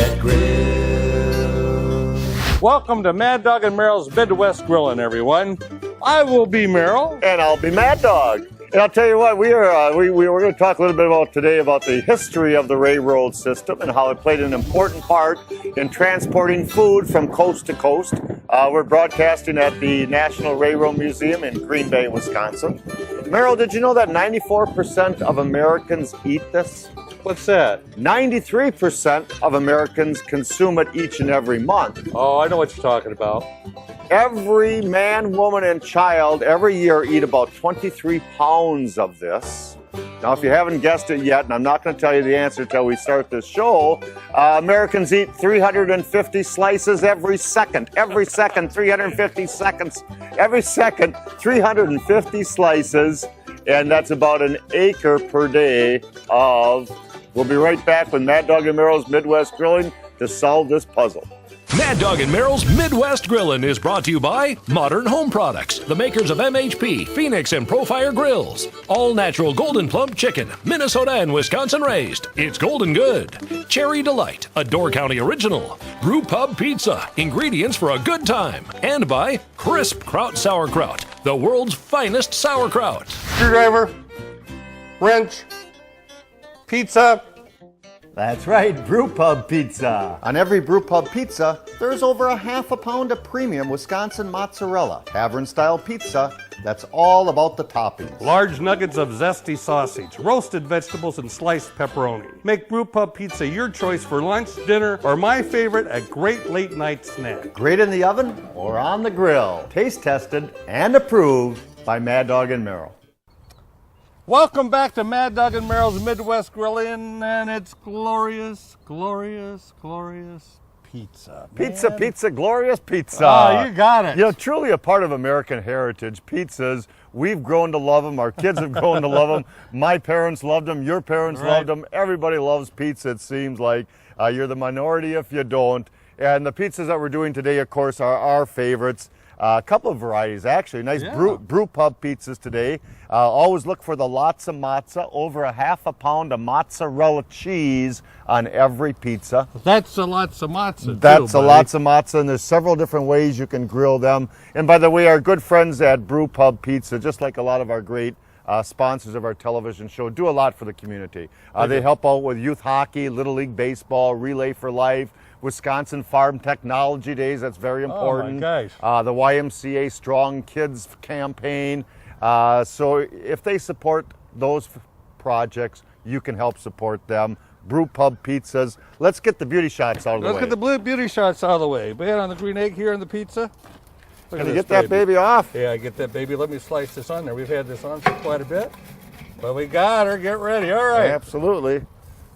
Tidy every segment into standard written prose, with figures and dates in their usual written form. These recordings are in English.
that grill. Welcome to Mad Dog and Merrill's Midwest Grillin', everyone. I will be Merrill. And I'll be Mad Dog. And I'll tell you what, we're going to talk a little bit about today about the history of the railroad system and how it played an important part in transporting food from coast to coast. We're broadcasting at the National Railroad Museum in Green Bay, Wisconsin. Merrill, did you know that 94% of Americans eat this? What's that? 93% of Americans consume it each and every month. Oh, I know what you're talking about. Every man, woman, and child every year eat about 23 pounds of this. Now, if you haven't guessed it yet, and I'm not going to tell you the answer until we start this show, Americans eat 350 slices every second. Every second, 350 seconds. Every second, 350 slices. And that's about an acre per day of... We'll be right back with Mad Dog and Merrill's Midwest Grilling to solve this puzzle. Mad Dog and Merrill's Midwest Grillin' is brought to you by Modern Home Products, the makers of MHP, Phoenix, and Profire Grills. All natural golden plump chicken, Minnesota and Wisconsin raised. It's golden good. Cherry Delight, a Door County original. Brew Pub Pizza, ingredients for a good time. And by Crisp Kraut Sauerkraut, the world's finest sauerkraut. Screwdriver, wrench, pizza. That's right, Brewpub Pizza. On every Brewpub Pizza, there's over a half a pound of premium Wisconsin mozzarella, tavern-style pizza that's all about the toppings. Large nuggets of zesty sausage, roasted vegetables, and sliced pepperoni. Make Brewpub Pizza your choice for lunch, dinner, or my favorite, a great late-night snack. Great in the oven or on the grill. Taste tested and approved by Mad Dog and Merrill. Welcome back to Mad Dog and Merrill's Midwest Grillin', and it's glorious, glorious, glorious pizza. Pizza, man. pizza, glorious pizza. Oh, you got it. You know, truly a part of American heritage. Pizzas, we've grown to love them. Our kids have grown to love them. My parents loved them. Your parents loved them. Everybody loves pizza, it seems like. You're the minority if you don't. And the pizzas that we're doing today, of course, are our favorites. A couple of varieties, actually. Nice brew pub pizzas today. Always look for the lots of mozza, over a half a pound of mozzarella cheese on every pizza. That's a lots of mozza. That's a lots of mozza, and there's several different ways you can grill them. And by the way, our good friends at Brew Pub Pizza, just like a lot of our great sponsors of our television show, do a lot for the community. They help out with youth hockey, Little League Baseball, Relay for Life, Wisconsin Farm Technology Days, that's very important. Oh my gosh. The YMCA Strong Kids campaign. So if they support those projects, you can help support them. Brew Pub Pizzas. Let's get the beauty shots out of the way. Let's get the beauty shots out of the way. Man, on the green egg here on the pizza. Can you get that baby off? Yeah, I get that baby. Let me slice this on there. We've had this on for quite a bit. But we got her. Get ready. All right. Absolutely.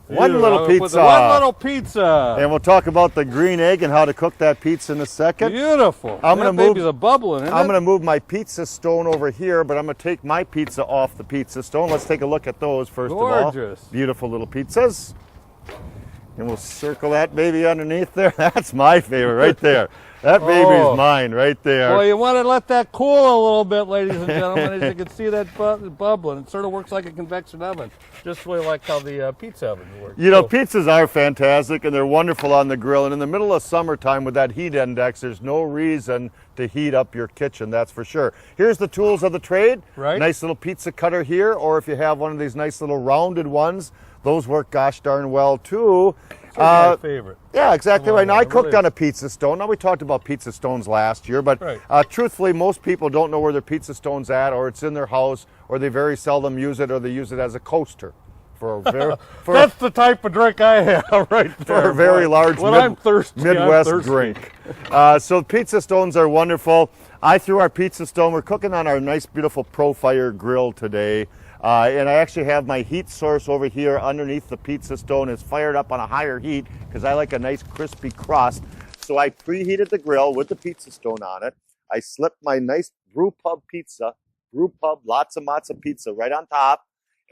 One little pizza. One little pizza. And we'll talk about the green egg and how to cook that pizza in a second. Beautiful. That baby's a bubbling, isn't it? I'm going to move my pizza stone over here, but I'm going to take my pizza off the pizza stone. Let's take a look at those first of all. Gorgeous. Beautiful little pizzas. And we'll circle that baby underneath there. That's my favorite right there. That baby's mine right there. Well, you want to let that cool a little bit, ladies and gentlemen. As you can see that bubbling. It sort of works like a convection oven, just really like how the pizza oven works. You know, pizzas are fantastic, and they're wonderful on the grill. And in the middle of summertime with that heat index, there's no reason to heat up your kitchen, that's for sure. Here's the tools of the trade. Right. Nice little pizza cutter here, or if you have one of these nice little rounded ones, those work gosh darn well too. My favorite. Yeah, exactly right. Now, I cooked really on a pizza stone. Now, we talked about pizza stones last year, but truthfully, most people don't know where their pizza stone's at, or it's in their house, or they very seldom use it, or they use it as a coaster. That's the type of drink I have right there. For a very large I'm thirsty, Midwest drink. So pizza stones are wonderful. I threw our pizza stone. We're cooking on our nice, beautiful Profire grill today. And I actually have my heat source over here underneath the pizza stone. It's fired up on a higher heat because I like a nice crispy crust. So I preheated the grill with the pizza stone on it. I slipped my nice Brew Pub pizza, Brew Pub lots of mozza pizza right on top.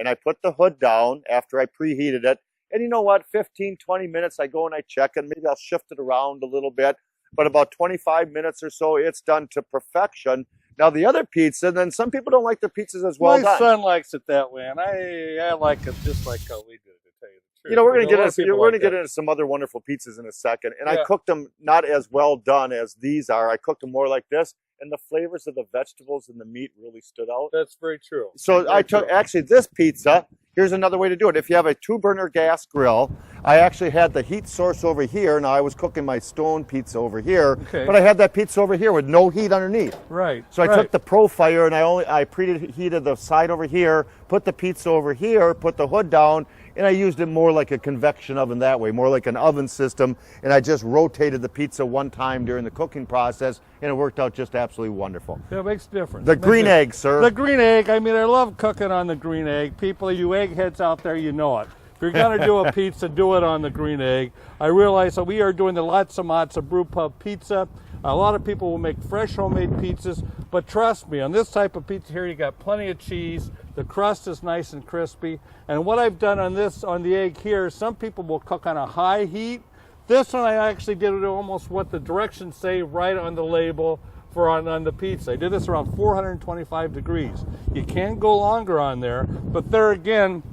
And I put the hood down after I preheated it. And you know what? 15, 20 minutes, I go and I check it. Maybe I'll shift it around a little bit. But about 25 minutes or so, it's done to perfection. Now, the other pizza, then some people don't like their pizzas as well done. My son likes it that way, and I like it just like how we do it, to tell you You know, we're There's a lot gonna of people like get that. into some other wonderful pizzas in a second. And I Yeah. cooked them not as well done as these are. I cooked them more like this, and the flavors of the vegetables and the meat really stood out. That's very true. So Very I took true. actually this pizza. Here's another way to do it. If you have a 2-burner gas grill, I actually had the heat source over here. Now I was cooking my stone pizza over here, Okay. but I had that pizza over here with no heat underneath. Right. So I right. took the Pro Fire and I preheated the side over here, put the pizza over here, put the hood down, and I used it more like a convection oven that way, more like an oven system. And I just rotated the pizza one time during the cooking process, and it worked out just absolutely wonderful. Yeah, it makes a difference. The Makes green a- egg, sir. The green egg. I mean, I love cooking on the green egg. People, you eggheads out there, you know it. If you're going to do a pizza, do it on the green egg. I realize that we are doing the lots and lots of brew pub pizza. A lot of people will make fresh homemade pizzas, but trust me, on this type of pizza here, you got plenty of cheese. The crust is nice and crispy. And what I've done on the egg here, some people will cook on a high heat. This one I actually did it almost what the directions say right on the label for on the pizza. I did this around 425 degrees. You can go longer on there, but there again,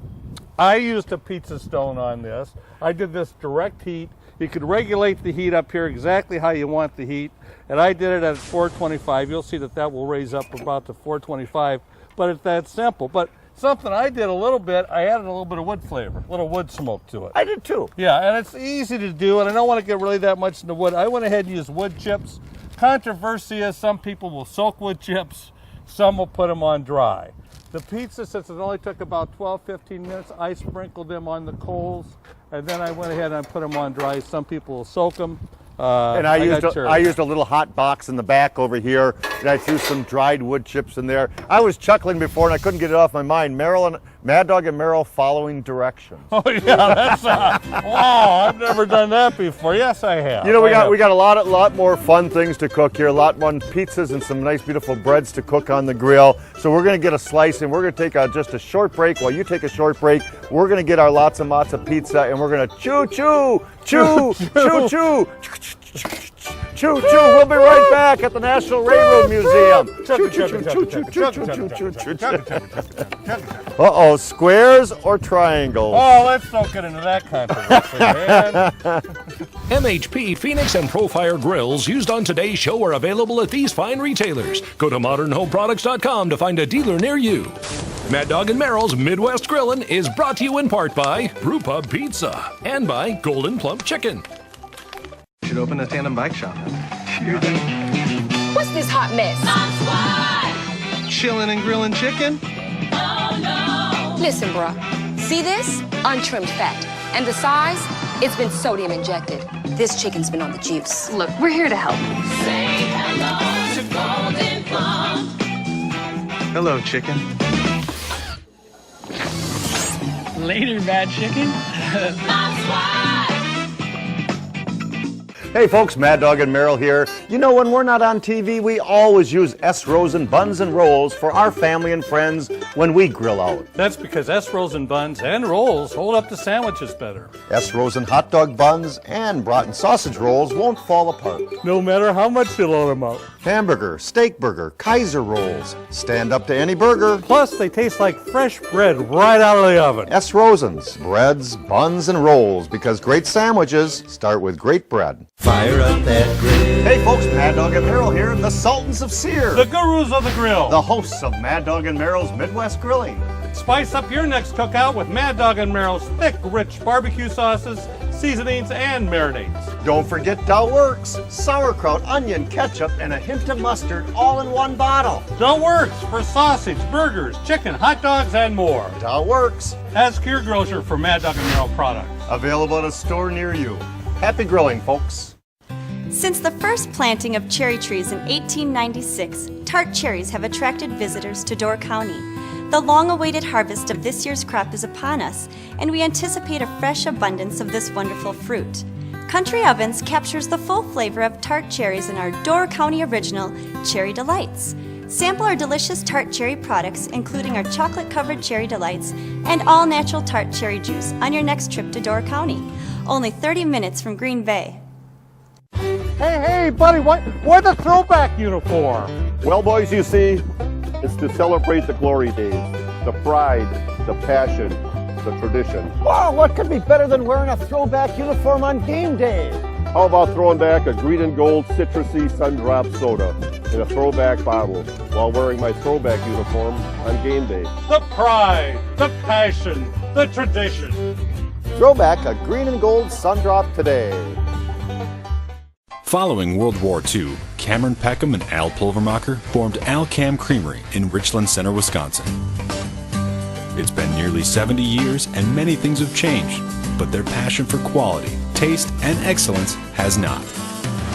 I used a pizza stone on this. I did this direct heat. You could regulate the heat up here exactly how you want the heat, and I did it at 425. You'll see that will raise up about to 425, but it's that simple. But something I did a little bit, I added a little bit of wood flavor, a little wood smoke to it. I did too. Yeah, and it's easy to do, and I don't want to get really that much into wood. I went ahead and used wood chips. Controversy is some people will soak wood chips, some will put them on dry. The pizza, since it only took about 12-15 minutes, I sprinkled them on the coals, and then I went ahead and I put them on dry. Some people will soak them. And I used a little hot box in the back over here, and I threw some dried wood chips in there. I was chuckling before, and I couldn't get it off my mind. Mad Dog and Merrill following directions. Oh yeah, that's wow! I've never done that before. Yes, I have. You know, we I have. got a lot more fun things to cook here. A lot more pizzas and some nice, beautiful breads to cook on the grill. So we're going to get a slice, and we're going to take just a short break. While you take a short break, we're going to get our lots and lots of pizza, and we're going to chew, chew, chew, chew, chew. Choo choo! We'll be right back at the National Railroad Museum. Choo choo choo choo choo choo choo choo choo. Uh-oh, squares or triangles? Oh, let's don't get into that controversy, man. MHP Phoenix and Profire grills used on today's show are available at these fine retailers. Go to modernhomeproducts.com to find a dealer near you. Mad Dog and Merrill's Midwest Grillin' is brought to you in part by Brewpub Pizza and by Golden Plump Chicken. Should open a tandem bike shop. What's this hot mess? Chillin' and grillin' chicken. Listen, bruh. See this? Untrimmed fat. And the size? It's been sodium injected. This chicken's been on the juice. Look, we're here to help. Say hello to Golden Plump. Hello, chicken. Later, bad chicken. That's right. Hey folks, Mad Dog and Merrill here. You know, when we're not on TV, we always use S. Rosen buns and rolls for our family and friends when we grill out. That's because S. Rosen buns and rolls hold up the sandwiches better. S. Rosen hot dog buns and Broughton sausage rolls won't fall apart. No matter how much you load them up. Hamburger, steak burger, Kaiser rolls. Stand up to any burger. Plus, they taste like fresh bread right out of the oven. S. Rosen's, breads, buns, and rolls, because great sandwiches start with great bread. Fire up that grill. Hey folks, Mad Dog and Merrill here, the Sultans of Sear. The gurus of the grill. The hosts of Mad Dog and Merrill's Midwest Grilling. Spice up your next cookout with Mad Dog and Merrill's thick, rich barbecue sauces, seasonings, and marinades. Don't forget Dow Works, sauerkraut, onion, ketchup, and a hint of mustard all in one bottle. Dough Works for sausage, burgers, chicken, hot dogs, and more. Dow Works, Ask your grocer for Mad Dog and Merrill products. available at a store near you. Happy grilling, folks. Since the first planting of cherry trees in 1896, tart cherries have attracted visitors to Door County. The long-awaited harvest of this year's crop is upon us, and we anticipate a fresh abundance of this wonderful fruit. Country Ovens captures the full flavor of tart cherries in our Door County original, Cherry Delights. Sample our delicious tart cherry products, including our chocolate-covered cherry delights and all-natural tart cherry juice on your next trip to Door County. Only 30 minutes from Green Bay. Hey, buddy, why the throwback uniform? Well, boys, you see, it's to celebrate the glory days, the pride, the passion, a tradition. Wow, what could be better than wearing a throwback uniform on game day? How about throwing back a green and gold citrusy sun-drop soda in a throwback bottle while wearing my throwback uniform on game day? The pride, the passion, the tradition. Throwback a green and gold Sundrop today. Following World War II, Cameron Peckham and Al Pulvermacher formed Al Cam Creamery in Richland Center, Wisconsin. It's been nearly 70 years and many things have changed, but their passion for quality, taste, and excellence has not.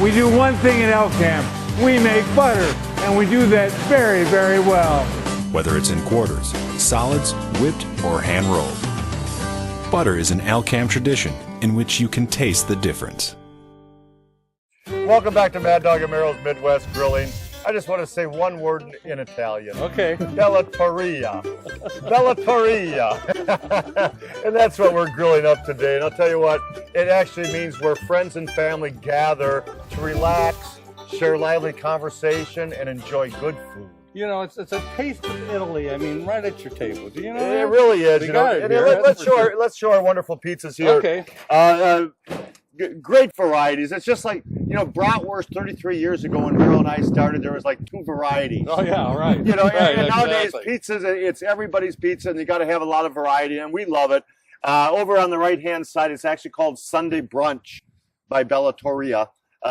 We do one thing at Alcam. We make butter, and we do that very, very well. Whether it's in quarters, solids, whipped, or hand-rolled. Butter is an Alcam tradition in which you can taste the difference. Welcome back to Mad Dog Merrill's Midwest Grilling. I just want to say one word in Italian. Okay. Bellateria. Bellateria. And that's what we're grilling up today. And I'll tell you what, it actually means where friends and family gather to relax, share lively conversation, and enjoy good food. You know, it's a taste of Italy. I mean, right at your table. Do you know? It really is. You know, got it here, let's show our wonderful pizzas here. Okay. Great varieties. It's just like, you know, bratwurst 33 years ago when Merrill and I started, there was like 2 varieties. Oh, yeah, right. You know, right, and nowadays exactly. pizzas, it's everybody's pizza, and you got to have a lot of variety, and we love it. Over on the right-hand side, it's actually called Sunday Brunch by Bellateria.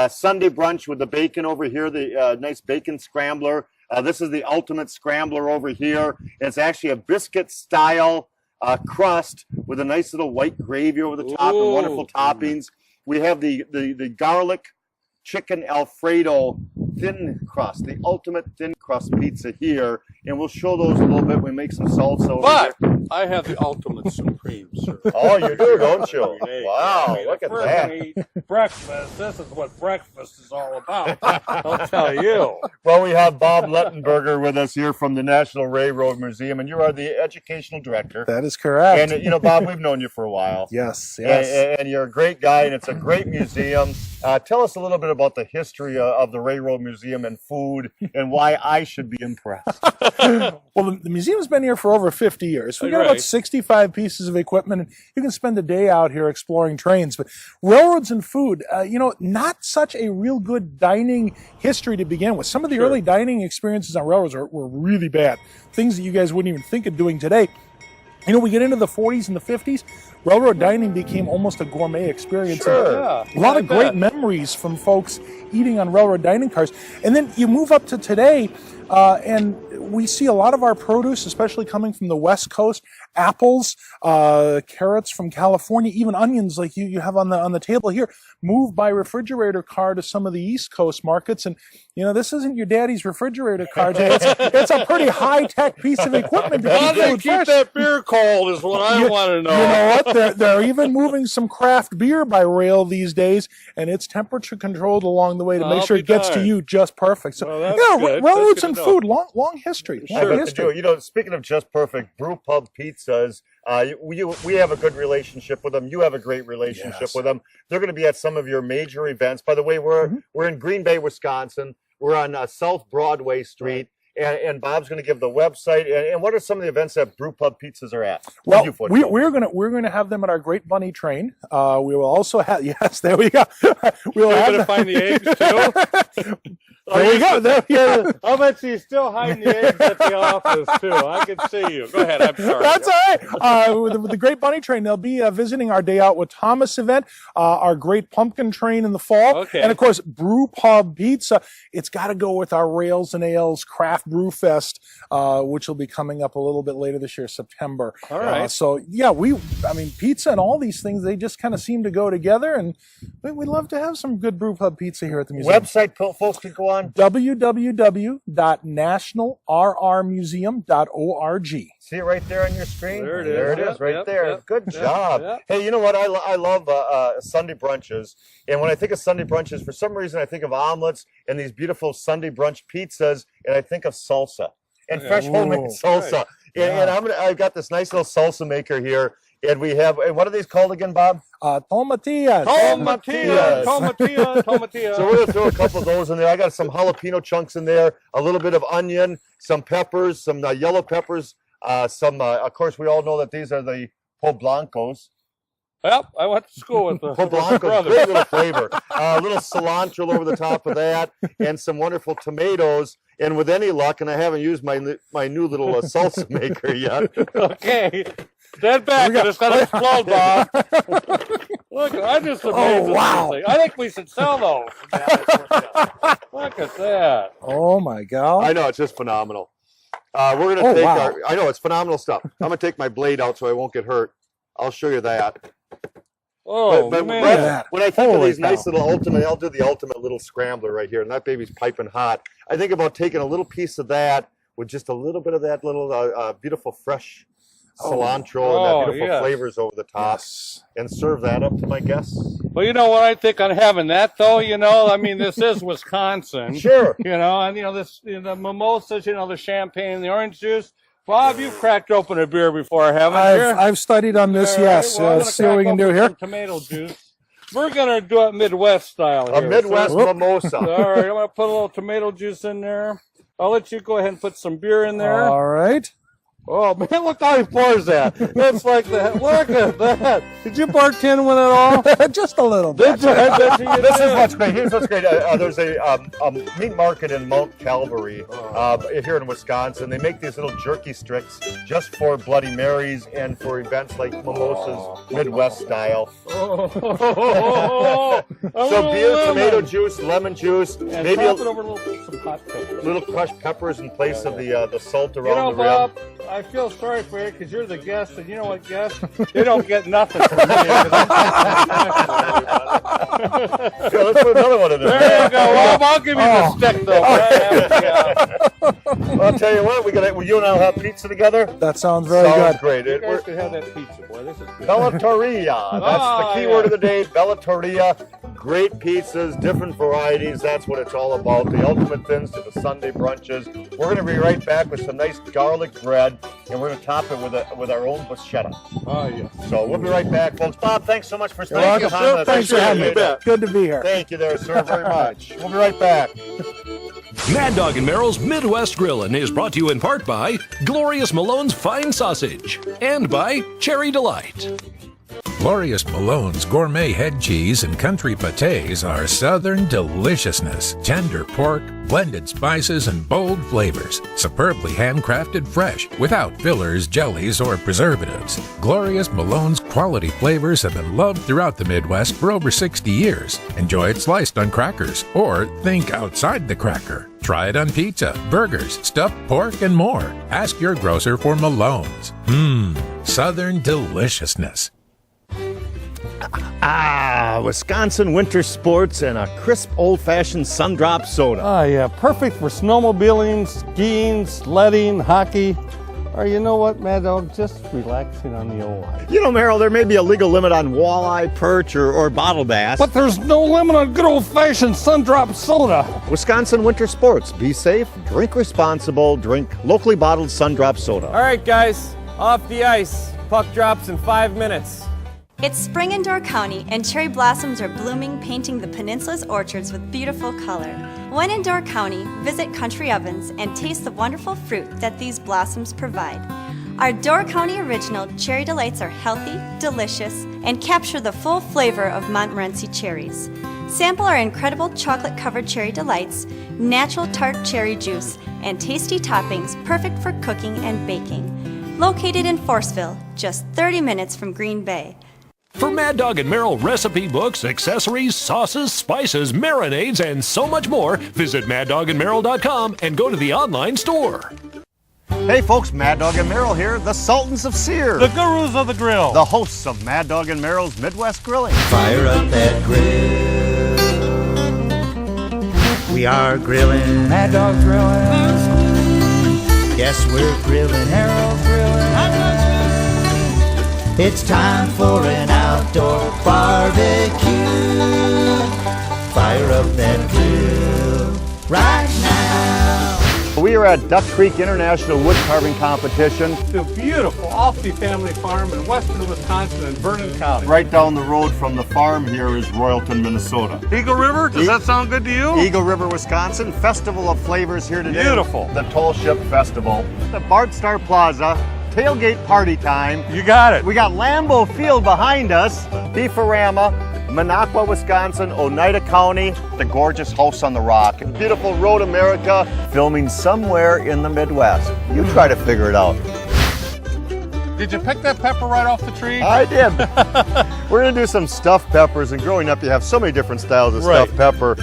Sunday Brunch with the bacon over here, the nice bacon scrambler. This is the ultimate scrambler over here. It's actually a biscuit-style crust with a nice little white gravy over the top and wonderful toppings. We have the garlic chicken Alfredo thin crust, the ultimate thin crust pizza here, and we'll show those a little bit. We make some salsa over here. I have the ultimate supreme, sir. Oh, you do, don't you? Wow, I mean, look at first that. we eat breakfast. This is what breakfast is all about. I'll tell you. Well, we have Bob Lettenberger with us here from the National Railroad Museum, and you are the educational director. That is correct. And, you know, Bob, we've known you for a while. Yes. And you're a great guy, and it's a great museum. Tell us a little bit about the history of the Railroad Museum and food and why I should be impressed. Well, the museum's been here for over 50 years. We got about 65 pieces of equipment, and you can spend a day out here exploring trains. But railroads and food, you know, not such a real good dining history to begin with. Some of the early dining experiences on railroads were really bad. Things that you guys wouldn't even think of doing today. You know, we get into the 40s and the 50s, railroad dining became almost a gourmet experience. A lot of great memories from folks eating on railroad dining cars. And then you move up to today, and we see a lot of our produce, especially coming from the West Coast, apples, carrots from California, even onions like you have on the table here, moved by refrigerator car to some of the East Coast markets. And, you know, this isn't your daddy's refrigerator car, Jay. It's a pretty high-tech piece of equipment. How do they keep that beer cold is what I want to know. You know what? They're even moving some craft beer by rail these days, and it's temperature controlled along the way to make sure it gets to you just perfect. So, railroads and food, long history. You know, speaking of just perfect, Brew Pub Pizzas, we have a good relationship with them. You have a great relationship with them. They're going to be at some of your major events. By the way, we're in Green Bay, Wisconsin. We're on South Broadway Street. And Bob's going to give the website. And what are some of the events that Brew Pub Pizzas are at? Well, we're going to have them at our Great Bunny Train. We will also have there we go. We'll have to find the eggs too. There we go. There we go. I'll bet you still hiding the eggs at the office too. I can see you. Go ahead. I'm sorry. That's all right. With the Great Bunny Train, they'll be visiting our Day Out with Thomas event, our Great Pumpkin Train in the fall, and of course Brew Pub Pizza. It's got to go with our Rails and Ales Craft Brew Fest, which will be coming up a little bit later this year, September. All right. So yeah, I mean, pizza and all these things, they just kind of seem to go together, and we'd love to have some good Brew Pub Pizza here at the museum. Website folks can go on. www.nationalrrmuseum.org. See it right there on your screen? There it is. There it is, right there. Good job. Hey, you know what? I love Sunday brunches. And when I think of Sunday brunches, for some reason I think of omelets and these beautiful Sunday brunch pizzas, and I think of salsa and fresh homemade salsa. And I've got this nice little salsa maker here. And we have, and what are these called again, Bob? Tomatillas. Tomatillas. So we're going to throw a couple of those in there. I got some jalapeno chunks in there, a little bit of onion, some peppers, some yellow peppers, of course, we all know that these are the Poblancos. Yep, I went to school with the Poblancos, brothers. great little flavor. A little cilantro over the top of that, and some wonderful tomatoes. And with any luck, and I haven't used my new little salsa maker yet. Okay, stand back and it's gonna explode, Bob. Look, I'm just amazed. wow. At this thing. I think we should sell those. Look at that. Oh my God. I know, it's just phenomenal. We're gonna take wow. I know, it's phenomenal stuff. I'm gonna take my blade out so I won't get hurt. I'll show you that. Oh, but man. when I think of Holy these nice little ultimate, I'll do the ultimate little scrambler right here, and that baby's piping hot. I think about taking a little piece of that with just a little bit of that little beautiful fresh cilantro and that beautiful flavors over the top, and serve that up to my guests. Well, you know what I think on having that, though. You know, I mean, this is Wisconsin. Sure. You know, and the mimosas, the champagne, the orange juice. Bob, you've cracked open a beer before, haven't you? I've studied on this, yes. Well, See what we can do here. Some tomato juice. We're going to do it Midwest style here. A Midwest mimosa. All right, I'm going to put a little tomato juice in there. I'll let you go ahead and put some beer in there. All right. Oh, man, look how he pours that. That's like that. Look at that. Did you bartend with it all? Just a little bit. This is what's great. Here's what's great. There's a meat market in Mount Calvary here in Wisconsin. They make these little jerky sticks just for Bloody Marys and for events like mimosas, Midwest style. So beer, tomato juice, lemon juice, And maybe top it over some hot pepper. little crushed peppers in place of the salt around the Bob, rim. I feel sorry for you because you're the guest, and you know what, guests? They don't get nothing from me. Yeah, let's put another one in there. There you go. Well, I'll give you the stick, though. Well, I'll tell you what, you and I'll have pizza together. That sounds very good. Great. You guys could have that pizza, boy. This is good. Bellatorilla. That's the key word of the day. Bellatorilla. Great pizzas, different varieties. That's what it's all about. The ultimate thins to the Sunday brunches. We're going to be right back with some nice garlic bread, and we're going to top it with our own bruschetta. Oh, yeah. So we'll be right back, folks. Bob, thanks so much for spending your time with us. Thanks for having me. Good to be here. Thank you there, sir, very much. We'll be right back. Mad Dog and Merrill's Midwest Grillin' is brought to you in part by Glorious Malone's Fine Sausage and by Cherry Delight. Glorious Malone's gourmet head cheese and country pâtés are southern deliciousness. Tender pork, blended spices, and bold flavors. Superbly handcrafted fresh, without fillers, jellies, or preservatives. Glorious Malone's quality flavors have been loved throughout the Midwest for over 60 years. Enjoy it sliced on crackers, or think outside the cracker. Try it on pizza, burgers, stuffed pork, and more. Ask your grocer for Malone's. Southern deliciousness. Wisconsin winter sports and a crisp old-fashioned Sundrop soda. Oh, yeah. Perfect for snowmobiling, skiing, sledding, hockey. Or you know what, Mad Dog? Just relaxing on the old ice. You know, Merrill, there may be a legal limit on walleye, perch, or bottle bass. But there's no limit on good old-fashioned Sundrop soda. Wisconsin winter sports. Be safe, drink responsible, drink locally bottled Sundrop soda. All right, guys, off the ice. Puck drops in 5 minutes. It's spring in Door County, and cherry blossoms are blooming, painting the peninsula's orchards with beautiful color. When in Door County, visit Country Ovens and taste the wonderful fruit that these blossoms provide. Our Door County original Cherry Delights are healthy, delicious, and capture the full flavor of Montmorency cherries. Sample our incredible chocolate-covered Cherry Delights, natural tart cherry juice, and tasty toppings perfect for cooking and baking. Located in Forestville, just 30 minutes from Green Bay. For Mad Dog and Merrill recipe books, accessories, sauces, spices, marinades, and so much more, visit maddogandmerrill.com and go to the online store. Hey folks, Mad Dog and Merrill here, the Sultans of Sear. The gurus of the grill. The hosts of Mad Dog and Merrill's Midwest Grilling. Fire up that grill. We are grilling. Mad Dog grilling. Yes, we're grilling. Merrill's grilling. It's time for an outdoor barbecue. Fire up that grill right now. We are at Duck Creek International Wood Carving Competition. The beautiful Alfie family farm in western Wisconsin in Vernon County. Right down the road from the farm here is Royalton, Minnesota. Eagle River, does that sound good to you? Eagle River, Wisconsin. Festival of Flavors here today. Beautiful. The Tall Ship Festival. The Bart Star Plaza. tailgate party time. You got it. We got Lambeau Field behind us, Beefarama, Minocqua, Wisconsin, Oneida County, the gorgeous House on the Rock, and beautiful Road America, filming somewhere in the Midwest. You try to figure it out. Did you pick that pepper right off the tree? I did. We're gonna do some stuffed peppers, and growing up you have so many different styles of stuffed pepper.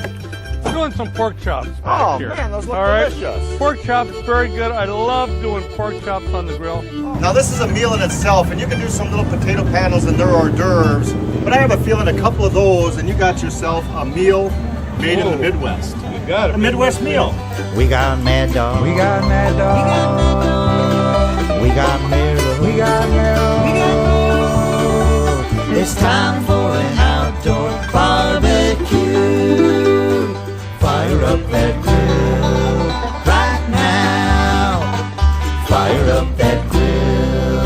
We're doing some pork chops back here. Man, those look All right. delicious. Pork chops, very good. I love doing pork chops on the grill. Now this is a meal in itself, and you can do some little potato paddles and their hors d'oeuvres, but I have a feeling a couple of those and you got yourself a meal made in the Midwest. You got it. A Midwest meal. We got Mad Dog. We got Mad Dog. We got Merrill. We got Merrill. We got Merrill. It's time for an outdoor barbecue. Fire up that grill right now. Fire up that grill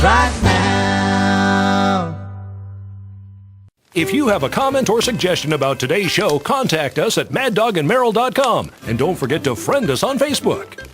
right now. If you have a comment or suggestion about today's show, contact us at maddogandmerrill.com. And don't forget to friend us on Facebook.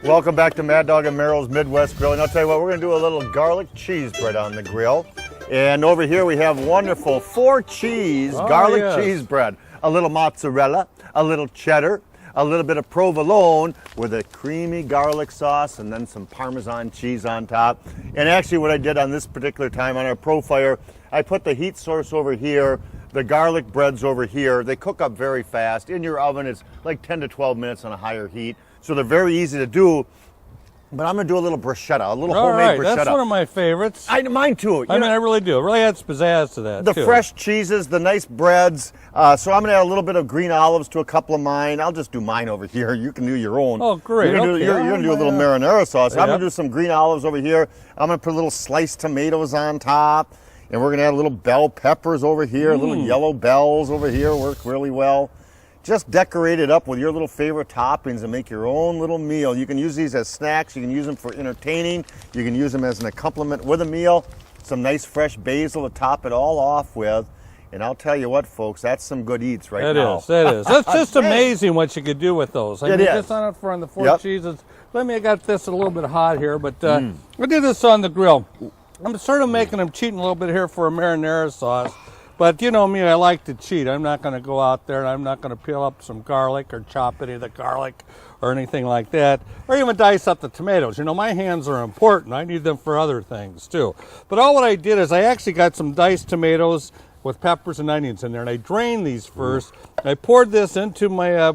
Welcome back to Mad Dog and Merrill's Midwest Grill. And I'll tell you what, we're going to do a little garlic cheese bread on the grill. And over here we have wonderful 4-cheese garlic cheese bread. A little mozzarella, a little cheddar, a little bit of provolone with a creamy garlic sauce, and then some Parmesan cheese on top. And actually what I did on this particular time on our Pro-Fire, I put the heat source over here, the garlic breads over here. They cook up very fast. In your oven, it's like 10 to 12 minutes on a higher heat. So they're very easy to do. But I'm going to do a little bruschetta, a little homemade bruschetta. That's one of my favorites. Mine too. I mean, I really do. It really adds pizzazz to that, The too. fresh cheeses, the nice breads. So I'm going to add a little bit of green olives to a couple of mine. I'll just do mine over here. You can do your own. Oh, great. You're going to do a little marinara sauce. Yep. I'm going to do some green olives over here. I'm going to put a little sliced tomatoes on top. And we're going to add a little bell peppers over here, little yellow bells over here, work really well. Just decorate it up with your little favorite toppings and make your own little meal. You can use these as snacks. You can use them for entertaining. You can use them as an accompaniment with a meal. Some nice fresh basil to top it all off with. And I'll tell you what, folks, that's some good eats right now. That is. That's just amazing what you could do with those. I mean, is. just on it for the 4 cheeses. I got this a little bit hot here, but I did this on the grill. I'm sort of making them cheating a little bit here for a marinara sauce. But you know me, I like to cheat. I'm not going to go out there and I'm not going to peel up some garlic or chop any of the garlic or anything like that, or even dice up the tomatoes. You know, my hands are important. I need them for other things too. But all what I did is I actually got some diced tomatoes with peppers and onions in there, and I drained these first. I poured this into my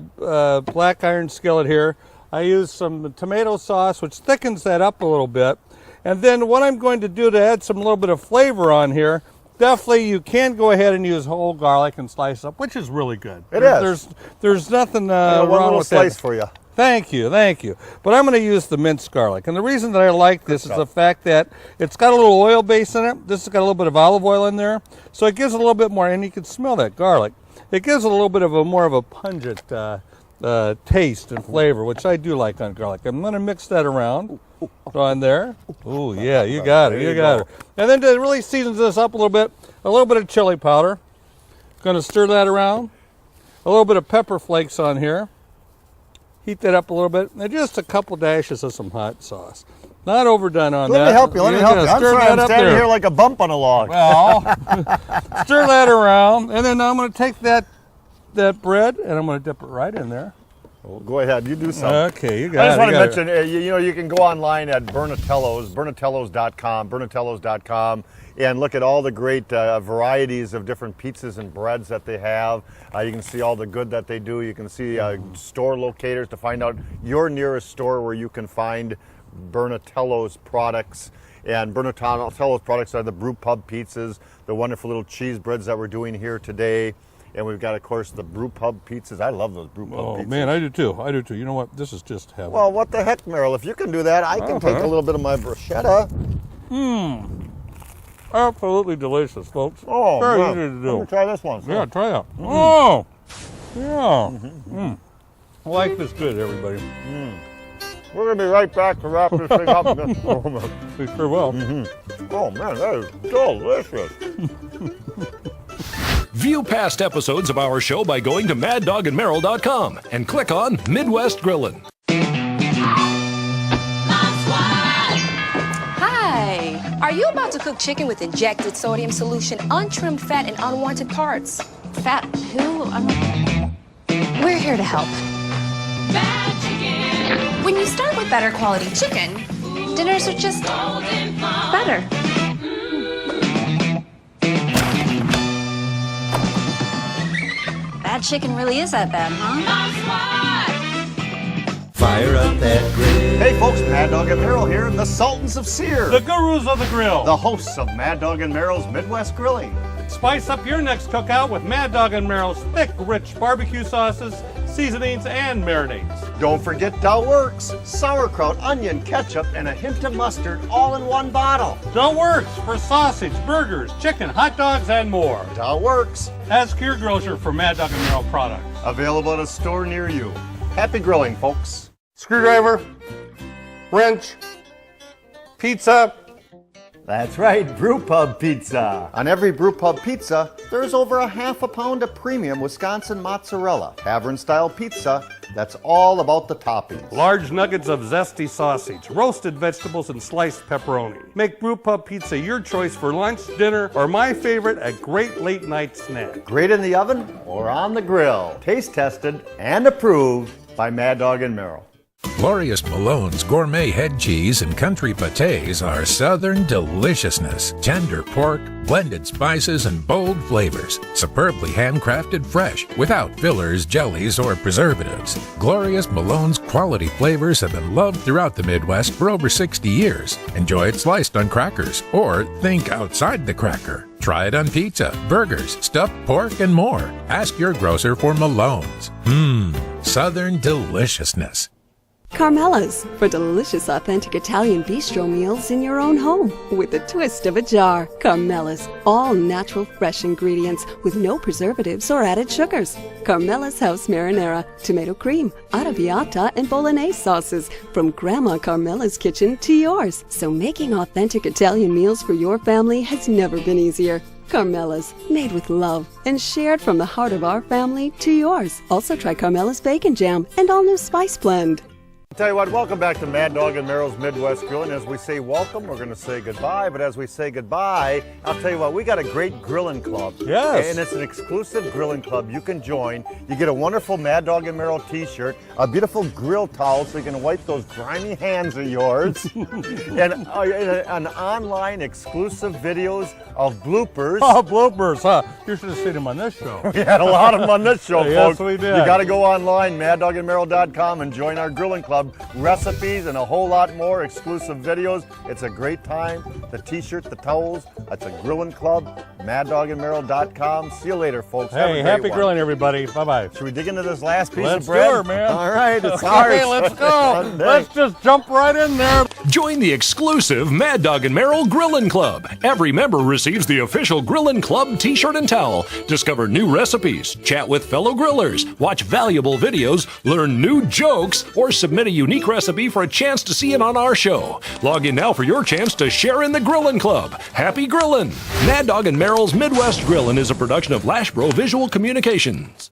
black iron skillet here. I used some tomato sauce, which thickens that up a little bit. And then what I'm going to do to add some little bit of flavor on here, definitely you can go ahead and use whole garlic and slice up, which is really good. There's nothing wrong with that. Slice for you. Thank you. But I'm going to use the minced garlic. And the reason that I like this is the fact that it's got a little oil base in it. This has got a little bit of olive oil in there. So it gives a little bit more, and you can smell that garlic. It gives it a little bit of a more of a pungent taste and flavor, which I do like on garlic. I'm going to mix that around on there. Oh, yeah, you got it. And then to really season this up a little bit of chili powder. Going to stir that around. A little bit of pepper flakes on here. Heat that up a little bit. And just a couple dashes of some hot sauce. Not overdone on that. Let me help you. I'm sorry, I'm standing here like a bump on a log. Well, stir that around. And then I'm going to take that bread and I'm going to dip it right in there. Well, go ahead, you do something. Okay, you got it. I just want to mention, you can go online at bernatello's.com, and look at all the great varieties of different pizzas and breads that they have. You can see all the good that they do. You can see store locators to find out your nearest store where you can find Bernatello's products. And Bernatello's products are the brew pub pizzas, the wonderful little cheese breads that we're doing here today. And we've got, of course, the brew pub pizzas. I love those brew pub pizzas. Oh, man, I do too. You know what? This is just heaven. Well, what the heck, Merrill? If you can do that, I can take a little bit of my bruschetta. Absolutely delicious, folks. Oh, very man. easy to do. Let me try this one. Yeah, try that. Oh, yeah. I like this good, everybody. We're going to be right back to wrap this thing up in just a moment. We sure will. Oh, man, that is delicious. View past episodes of our show by going to maddogandmerrill.com and click on Midwest Grillin'. My swag. Are you about to cook chicken with injected sodium solution, untrimmed fat, and unwanted parts? Fat who? We're here to help. Bad chicken. When you start with better quality chicken, dinners are just better. Bad chicken really is that bad, huh? Fire up that grill. Hey folks, Mad Dog and Merrill here, the Sultans of Sear. The gurus of the grill. The hosts of Mad Dog and Merrill's Midwest Grilling. Spice up your next cookout with Mad Dog and Merrill's thick, rich barbecue sauces, seasonings, and marinades. Don't forget Dow Works, sauerkraut, onion, ketchup, and a hint of mustard all in one bottle. Dow Works for sausage, burgers, chicken, hot dogs, and more. Dow Works. Ask your grocer for Mad Dog and Merrill products. Available at a store near you. Happy grilling, folks. Screwdriver, wrench, pizza. That's right, Brew Pub Pizza. On every Brew Pub Pizza, there's over a half a pound of premium Wisconsin mozzarella. Tavern-style pizza, that's all about the toppings. Large nuggets of zesty sausage, roasted vegetables, and sliced pepperoni. Make Brew Pub Pizza your choice for lunch, dinner, or my favorite, a great late-night snack. Great in the oven or on the grill. Taste tested and approved by Mad Dog and Merrill. Glorious Malone's gourmet head cheese and country pâtés are southern deliciousness. Tender pork, blended spices, and bold flavors. Superbly handcrafted fresh, without fillers, jellies, or preservatives. Glorious Malone's quality flavors have been loved throughout the Midwest for over 60 years. Enjoy it sliced on crackers, or think outside the cracker. Try it on pizza, burgers, stuffed pork, and more. Ask your grocer for Malone's. Southern deliciousness. Carmella's for delicious, authentic Italian bistro meals in your own home with a twist of a jar. Carmella's, all natural, fresh ingredients with no preservatives or added sugars. Carmella's House Marinara, tomato cream, arrabbiata, and bolognese sauces from Grandma Carmella's kitchen to yours. So making authentic Italian meals for your family has never been easier. Carmella's, made with love and shared from the heart of our family to yours. Also try Carmella's Bacon Jam and all new Spice Blend. Tell you what, welcome back to Mad Dog and Merrill's Midwest Grilling. As we say welcome, we're going to say goodbye. But as we say goodbye, I'll tell you what, we got a great grilling club. Yes. And it's an exclusive grilling club you can join. You get a wonderful Mad Dog and Merrill t-shirt, a beautiful grill towel so you can wipe those grimy hands of yours, and an online exclusive videos of bloopers. Oh, bloopers, huh? You should have seen them on this show. We had a lot of them on this show, Yes, folks. we did. You got to go online, maddogandmerrill.com, and join our grilling club. Recipes and a whole lot more, exclusive videos. It's a great time. The t-shirt, the towels, that's a grilling club, maddogandmerrill.com. See you later, folks. Have a Hey, great happy one. grilling, everybody. Bye-bye. Should we dig into this last piece Let's of bread? do it, man. All right, it's Okay, ours. let's go. Let's just jump right in there. Join the exclusive Mad Dog and Merrill Grillin' Club. Every member receives the official Grillin' Club t-shirt and towel. Discover new recipes, chat with fellow grillers, watch valuable videos, learn new jokes, or submit a unique recipe for a chance to see it on our show. Log in now for your chance to share in the Grillin' Club. Happy grillin'! Mad Dog and Merrill's Midwest Grillin' is a production of Lashbro Visual Communications.